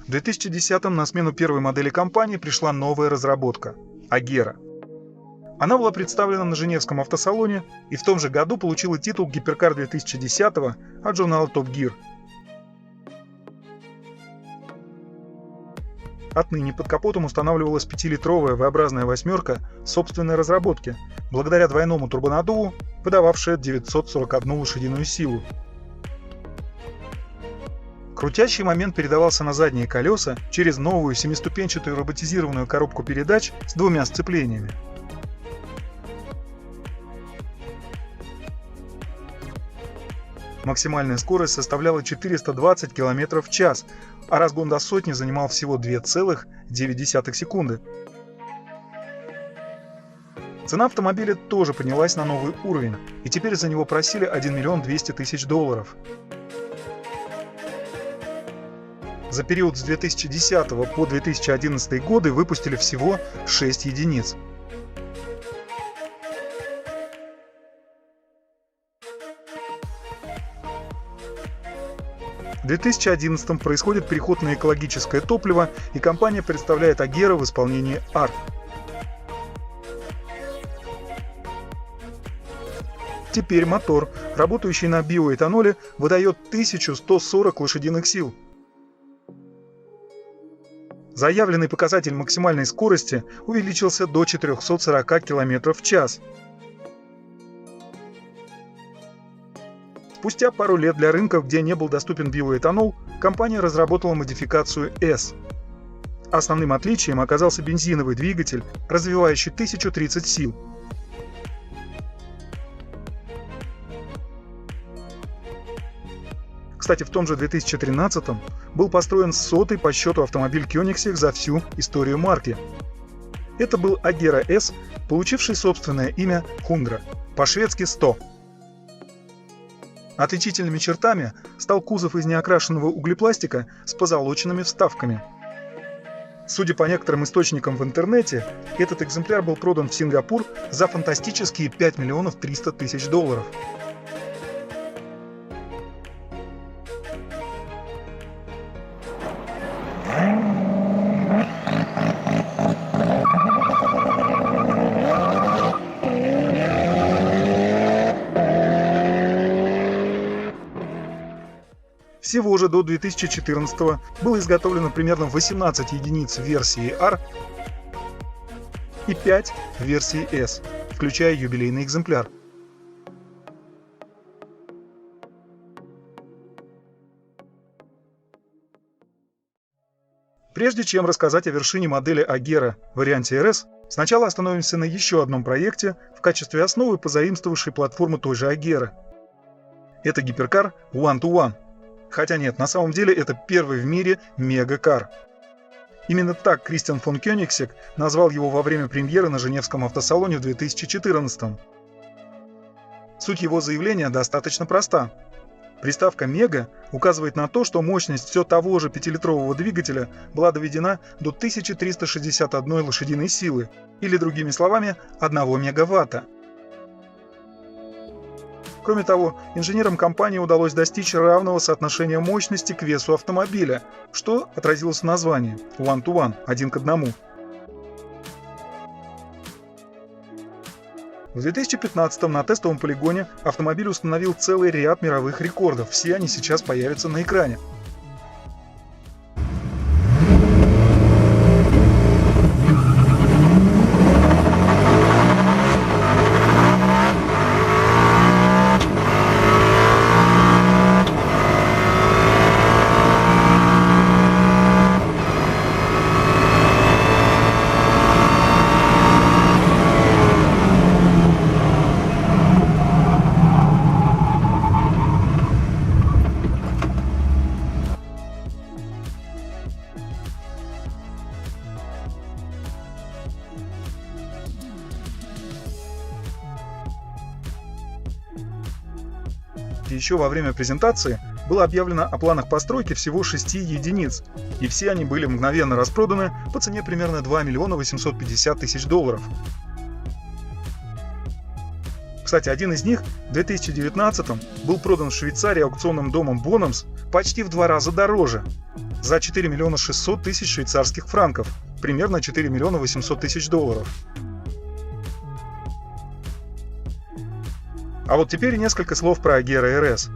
В 2010-м на смену первой модели компании пришла новая разработка – Agera. Она была представлена на Женевском автосалоне и в том же году получила титул «Гиперкар 2010-го» от журнала Top Gear. Отныне под капотом устанавливалась 5-литровая V-образная восьмерка собственной разработки, благодаря двойному турбонаддуву, выдававшая 941 лошадиную силу. Крутящий момент передавался на задние колеса через новую семиступенчатую роботизированную коробку передач с двумя сцеплениями. Максимальная скорость составляла 420 км в час, а разгон до сотни занимал всего 2,9 секунды. Цена автомобиля тоже поднялась на новый уровень, и теперь за него просили $1 200 000. За период с 2010 по 2011 годы выпустили всего 6 единиц. В 2011 происходит переход на экологическое топливо, и компания представляет Agera в исполнении R. Теперь мотор, работающий на биоэтаноле, выдает 1140 лошадиных сил. Заявленный показатель максимальной скорости увеличился до 440 км в час. Спустя пару лет для рынков, где не был доступен биоэтанол, компания разработала модификацию S. Основным отличием оказался бензиновый двигатель, развивающий 1030 сил. Кстати, в том же 2013-м был построен 100-й по счету автомобиль Koenigsegg за всю историю марки. Это был Agera S, получивший собственное имя Hundra, по-шведски 100. Отличительными чертами стал кузов из неокрашенного углепластика с позолоченными вставками. Судя по некоторым источникам в интернете, этот экземпляр был продан в Сингапур за фантастические $5 300 000. Всего же до 2014 было изготовлено примерно 18 единиц в версии R и 5 в версии S, включая юбилейный экземпляр. Прежде чем рассказать о вершине модели Agera в варианте RS, сначала остановимся на еще одном проекте, в качестве основы позаимствовавшей платформу той же Agera. Это гиперкар One-to-One. Хотя нет, на самом деле это первый в мире мегакар. Именно так Кристиан фон Koenigsegg назвал его во время премьеры на Женевском автосалоне в 2014. Суть его заявления достаточно проста. Приставка «мега» указывает на то, что мощность все того же 5-литрового двигателя была доведена до 1361 лошадиной силы, или, другими словами, 1 мегаватта. Кроме того, инженерам компании удалось достичь равного соотношения мощности к весу автомобиля, что отразилось в названии One-to-One, 1 к 1. В 2015 на тестовом полигоне автомобиль установил целый ряд мировых рекордов, все они сейчас появятся на экране. Еще во время презентации было объявлено о планах постройки всего 6 единиц, и все они были мгновенно распроданы по цене примерно $2 850 000. Кстати, один из них в 2019 был продан в Швейцарии аукционным домом Bonhams почти в 2 раза дороже, за 4 миллиона 600 тысяч швейцарских франков, примерно 4 миллиона 800 тысяч долларов. А вот теперь несколько слов про Agera RS.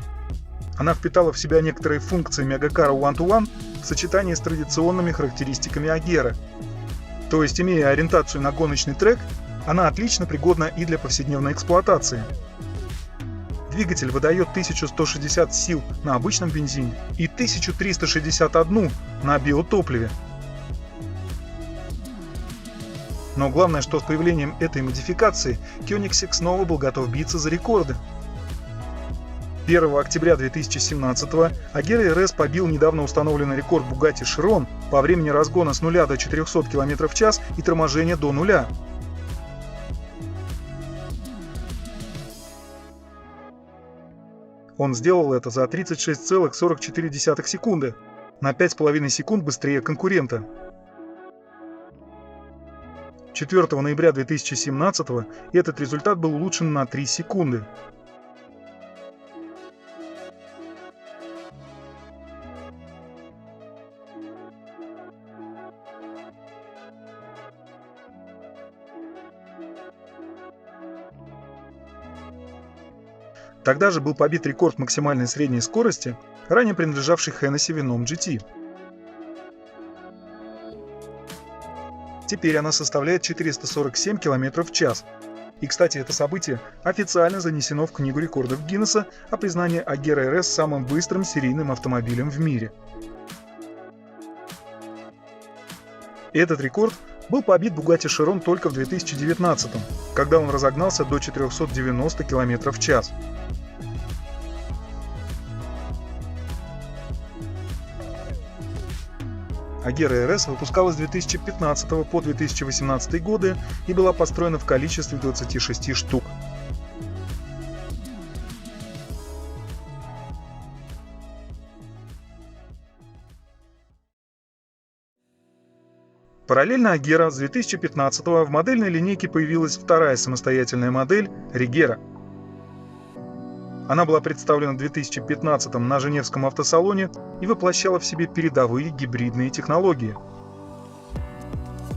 Она впитала в себя некоторые функции мегакара One-to-One в сочетании с традиционными характеристиками Agera. То есть, имея ориентацию на гоночный трек, она отлично пригодна и для повседневной эксплуатации. Двигатель выдает 1160 сил на обычном бензине и 1361 на биотопливе. Но главное, что с появлением этой модификации Koenigsegg снова был готов биться за рекорды. 1 октября 2017-го Agera RS побил недавно установленный рекорд Bugatti Chiron по времени разгона с 0 до 400 км в час и торможения до нуля. Он сделал это за 36,44 секунды, на 5,5 секунд быстрее конкурента. 4 ноября 2017 этот результат был улучшен на 3 секунды. Тогда же был побит рекорд максимальной средней скорости, ранее принадлежавший Hennessy Venom GT. Теперь она составляет 447 км в час. И, кстати, это событие официально занесено в Книгу рекордов Гиннесса о признании Agera RS самым быстрым серийным автомобилем в мире. Этот рекорд был побит Bugatti Chiron только в 2019, когда он разогнался до 490 км в час. Agera RS выпускалась с 2015 по 2018 годы и была построена в количестве 26 штук. Параллельно Agera с 2015 в модельной линейке появилась вторая самостоятельная модель Regera. Она была представлена в 2015 на Женевском автосалоне и воплощала в себе передовые гибридные технологии.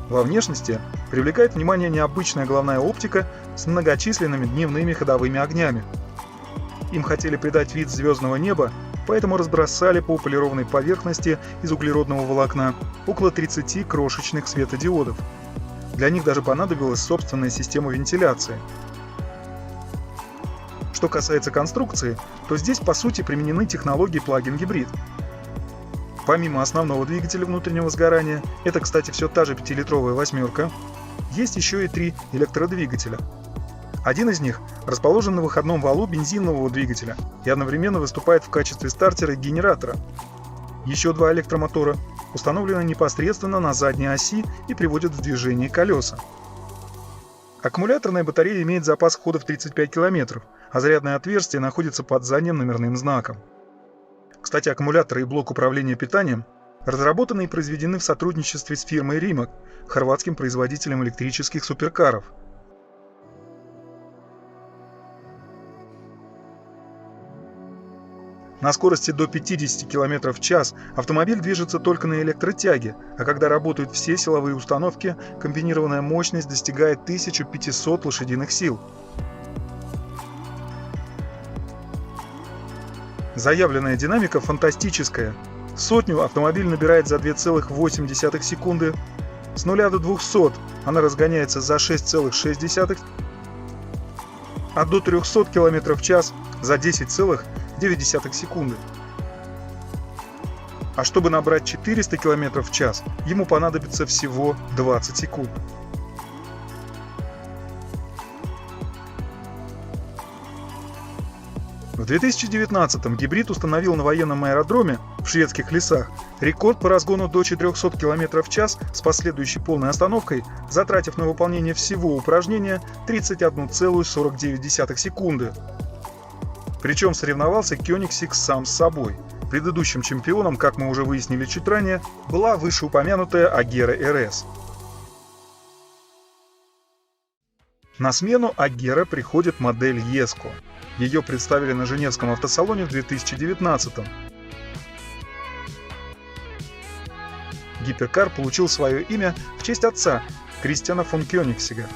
Во внешности привлекает внимание необычная головная оптика с многочисленными дневными ходовыми огнями. Им хотели придать вид звездного неба, поэтому разбросали по полированной поверхности из углеродного волокна около 30 крошечных светодиодов. Для них даже понадобилась собственная система вентиляции. Что касается конструкции, то здесь по сути применены технологии плагин гибрид. Помимо основного двигателя внутреннего сгорания, это, кстати, все та же 5-литровая восьмерка, есть еще и 3 электродвигателя. Один из них расположен на выходном валу бензинового двигателя и одновременно выступает в качестве стартера и генератора. Еще 2 электромотора установлены непосредственно на задней оси и приводят в движение колеса. Аккумуляторная батарея имеет запас хода в 35 км, а зарядное отверстие находится под задним номерным знаком. Кстати, аккумуляторы и блок управления питанием разработаны и произведены в сотрудничестве с фирмой Rimac, хорватским производителем электрических суперкаров. На скорости до 50 км в час автомобиль движется только на электротяге, а когда работают все силовые установки, комбинированная мощность достигает 1500 лошадиных сил. Заявленная динамика фантастическая. Сотню автомобиль набирает за 2,8 секунды, с 0 до 200 она разгоняется за 6,6, а до 300 км в час за 10,9 секунды. А чтобы набрать 400 км в час, ему понадобится всего 20 секунд. В 2019-м гибрид установил на военном аэродроме в шведских лесах рекорд по разгону до 400 км в час с последующей полной остановкой, затратив на выполнение всего упражнения 31,49 секунды. Причем соревновался Koenigsegg сам с собой. Предыдущим чемпионом, как мы уже выяснили чуть ранее, была вышеупомянутая Agera RS. На смену Агера приходит модель Еско. Ее представили на Женевском автосалоне в 2019. Гиперкар получил свое имя в честь отца, Кристиана фон Кёнигсега.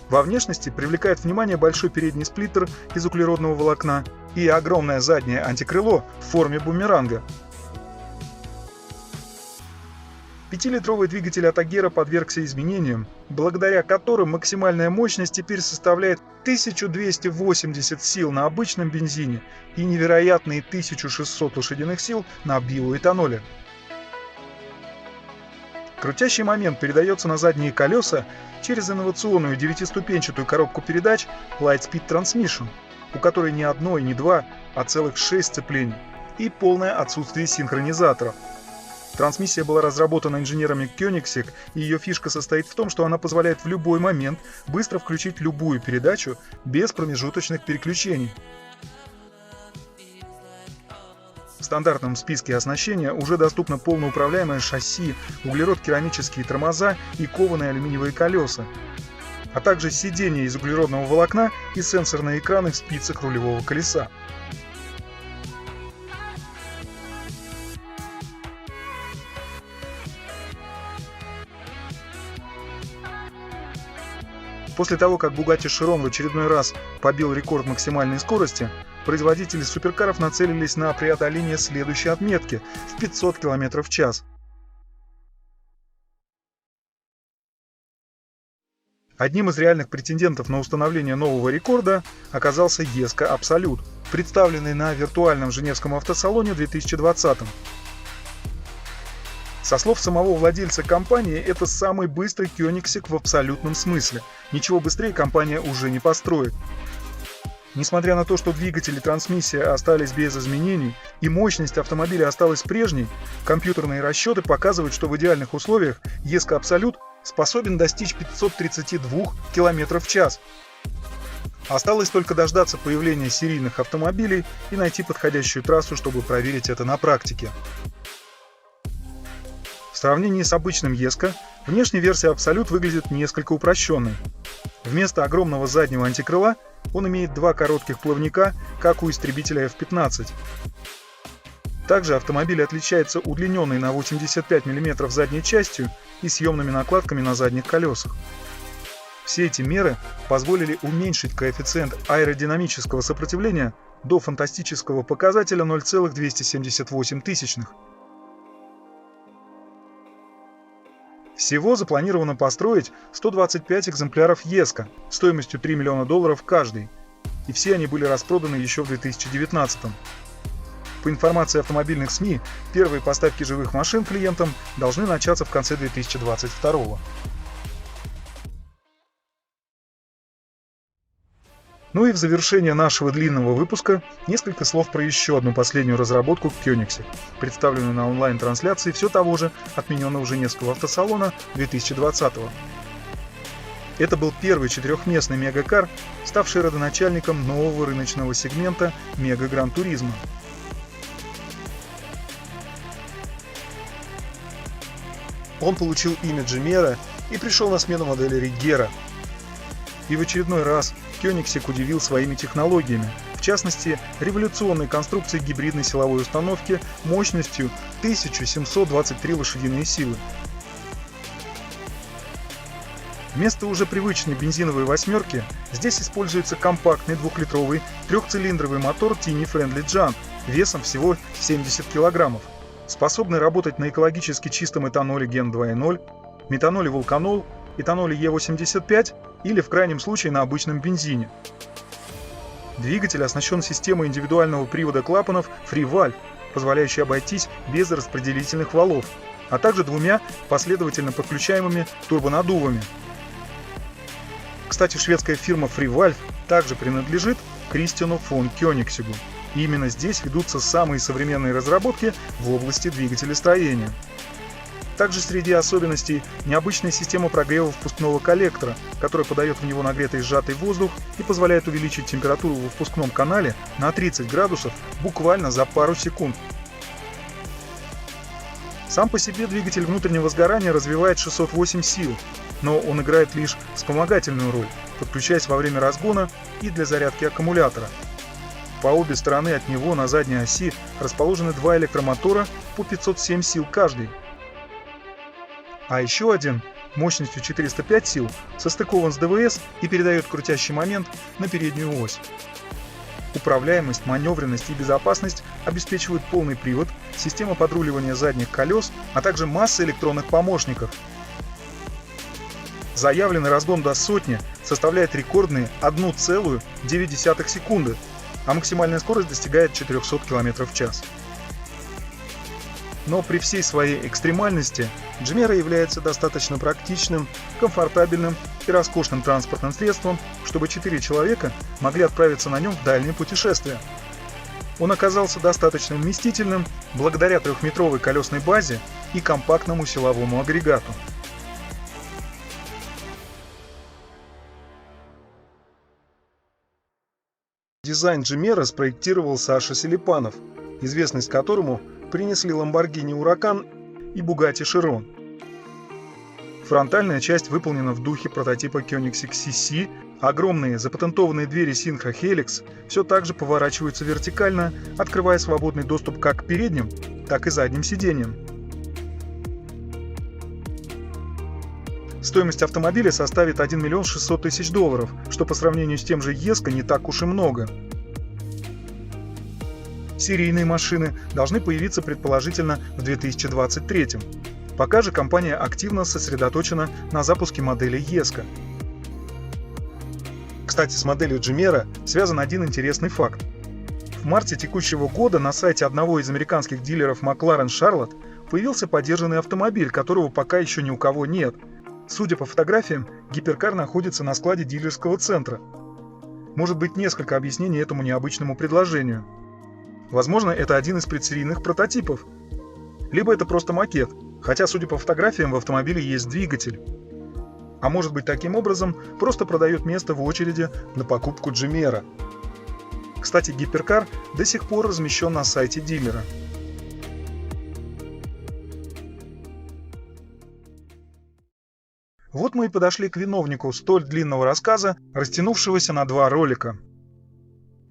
Во внешности привлекает внимание большой передний сплиттер из углеродного волокна и огромное заднее антикрыло в форме бумеранга. 5-литровый двигатель от Агера подвергся изменениям, благодаря которым максимальная мощность теперь составляет 1280 сил на обычном бензине и невероятные 1600 лошадиных сил на биоэтаноле. Крутящий момент передается на задние колеса через инновационную 9-ступенчатую коробку передач Lightspeed Transmission, у которой не одно и не два, а целых 6 сцеплений и полное отсутствие синхронизаторов. Трансмиссия была разработана инженерами Koenigsegg, и ее фишка состоит в том, что она позволяет в любой момент быстро включить любую передачу без промежуточных переключений. В стандартном списке оснащения уже доступно полноуправляемое шасси, углерод-керамические тормоза и кованые алюминиевые колеса, а также сиденья из углеродного волокна и сенсорные экраны в спицах рулевого колеса. После того, как Bugatti Chiron в очередной раз побил рекорд максимальной скорости, производители суперкаров нацелились на преодоление следующей отметки в 500 км в час. Одним из реальных претендентов на установление нового рекорда оказался Jesko Absolut, представленный на виртуальном Женевском автосалоне в 2020. Со слов самого владельца компании, это самый быстрый Koenigsegg в абсолютном смысле. Ничего быстрее компания уже не построит. Несмотря на то, что двигатель и трансмиссия остались без изменений и мощность автомобиля осталась прежней, компьютерные расчеты показывают, что в идеальных условиях Jesko Absolut способен достичь 532 км в час. Осталось только дождаться появления серийных автомобилей и найти подходящую трассу, чтобы проверить это на практике. В сравнении с обычным Jesko, внешняя версия Absolut выглядит несколько упрощенной. Вместо огромного заднего антикрыла он имеет два коротких плавника, как у истребителя F-15. Также автомобиль отличается удлиненной на 85 мм задней частью и съемными накладками на задних колесах. Все эти меры позволили уменьшить коэффициент аэродинамического сопротивления до фантастического показателя 0,278. Всего запланировано построить 125 экземпляров Jesko стоимостью $3 миллиона каждый, и все они были распроданы еще в 2019. По информации автомобильных СМИ, первые поставки живых машин клиентам должны начаться в конце 2022. Ну и в завершение нашего длинного выпуска несколько слов про еще одну последнюю разработку Koenigsegg, представленную на онлайн-трансляции все того же отмененного Женевского автосалона 2020. Это был первый четырехместный мегакар, ставший родоначальником нового рыночного сегмента Мега Гран Туризмо. Он получил имя Gemera и пришел на смену модели Regera. И в очередной раз Koenigsegg удивил своими технологиями, в частности, революционной конструкцией гибридной силовой установки мощностью 1723 лошадиные силы. Вместо уже привычной бензиновой восьмерки здесь используется компактный двухлитровый трехцилиндровый мотор Tiny Friendly Jant весом всего 70 кг, способный работать на экологически чистом этаноле Gen 2.0, метаноле Vulcanol, этаноле E85 или в крайнем случае на обычном бензине. Двигатель оснащен системой индивидуального привода клапанов FreeValve, позволяющей обойтись без распределительных валов, а также двумя последовательно подключаемыми турбонаддувами. Кстати, шведская фирма FreeValve также принадлежит Кристиану фон Кёнигсегу, и именно здесь ведутся самые современные разработки в области двигателестроения. Также среди особенностей необычная система прогрева впускного коллектора, которая подает в него нагретый сжатый воздух и позволяет увеличить температуру во впускном канале на 30 градусов буквально за пару секунд. Сам по себе двигатель внутреннего сгорания развивает 608 сил, но он играет лишь вспомогательную роль, подключаясь во время разгона и для зарядки аккумулятора. По обе стороны от него на задней оси расположены два электромотора по 507 сил каждый. А еще один мощностью 405 сил состыкован с ДВС и передает крутящий момент на переднюю ось. Управляемость, маневренность и безопасность обеспечивают полный привод, система подруливания задних колес, а также масса электронных помощников. Заявленный разгон до сотни составляет рекордные 1,9 секунды, а максимальная скорость достигает 400 км в час. Но при всей своей экстремальности Джимера является достаточно практичным, комфортабельным и роскошным транспортным средством, чтобы 4 человека могли отправиться на нем в дальние путешествия. Он оказался достаточно вместительным благодаря трехметровой колесной базе и компактному силовому агрегату. Дизайн Джимера спроектировал Саша Селипанов, известность которому принесли Lamborghini Huracan и Bugatti Chiron. Фронтальная часть выполнена в духе прототипа Koenigsegg CC, огромные запатентованные двери Synchro Helix все так же поворачиваются вертикально, открывая свободный доступ как к передним, так и задним сиденьям. Стоимость автомобиля составит $1 600 000, что по сравнению с тем же Jesko не так уж и много. Серийные машины должны появиться предположительно в 2023. Пока же компания активно сосредоточена на запуске модели Jesko. Кстати, с моделью Джимера связан один интересный факт. В марте текущего года на сайте одного из американских дилеров McLaren Charlotte появился подержанный автомобиль, которого пока еще ни у кого нет. Судя по фотографиям, гиперкар находится на складе дилерского центра. Может быть несколько объяснений этому необычному предложению. Возможно, это один из предсерийных прототипов. Либо это просто макет, хотя, судя по фотографиям, в автомобиле есть двигатель. А может быть, таким образом просто продает место в очереди на покупку Джимера. Кстати, гиперкар до сих пор размещен на сайте дилера. Вот мы и подошли к виновнику столь длинного рассказа, растянувшегося на 2 ролика.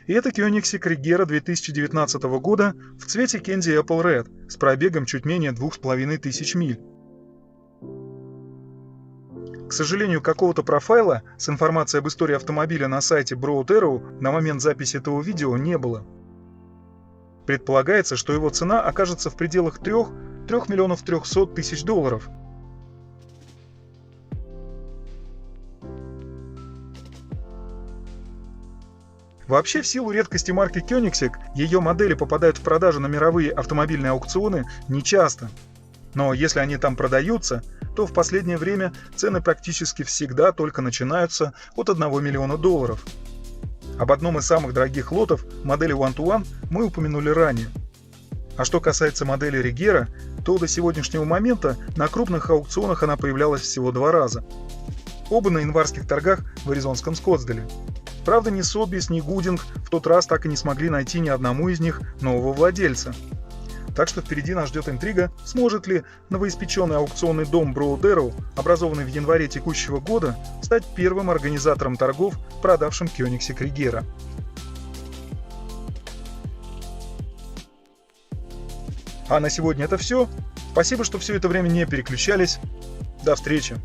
И это Koenigsegg Regera 2019 года в цвете Candy Apple Red с пробегом чуть менее 2500 миль. К сожалению, какого-то профайла с информацией об истории автомобиля на сайте Broad Arrow на момент записи этого видео не было. Предполагается, что его цена окажется в пределах $3 300 000. Вообще, в силу редкости марки Koenigsegg, ее модели попадают в продажу на мировые автомобильные аукционы нечасто. Но если они там продаются, то в последнее время цены практически всегда только начинаются от $1 миллиона. Об одном из самых дорогих лотов, модели One-to-One, мы упомянули ранее. А что касается модели Regera, то до сегодняшнего момента на крупных аукционах она появлялась всего 2 раза. Оба на январских торгах в аризонском Скоттсдейле. Правда, ни Сотбис, ни Гудинг в тот раз так и не смогли найти ни одному из них нового владельца. Так что впереди нас ждет интрига, сможет ли новоиспеченный аукционный дом Broad Arrow, образованный в январе текущего года, стать первым организатором торгов, продавшим Koenigsegg Regera. А на сегодня это все. Спасибо, что все это время не переключались. До встречи!